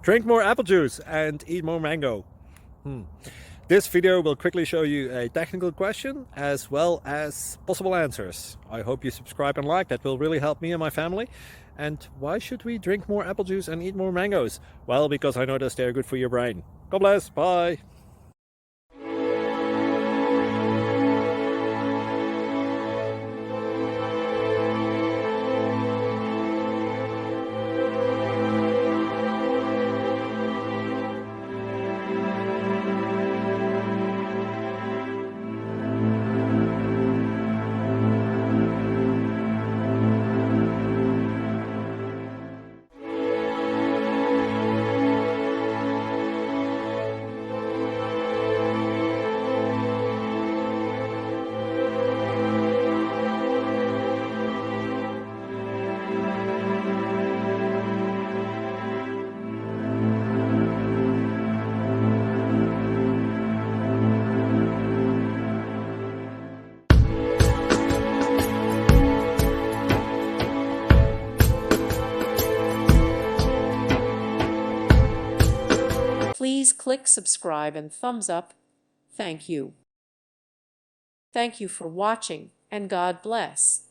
Drink more apple juice and eat more mango. This video will quickly show you a technical question as well as possible answers. I hope you subscribe and like, that will really help me and my family. And why should we drink more apple juice and eat more mangoes? Well, because I noticed they're good for your brain. God bless, bye. Please click subscribe and thumbs up. Thank you. Thank you for watching, and God bless.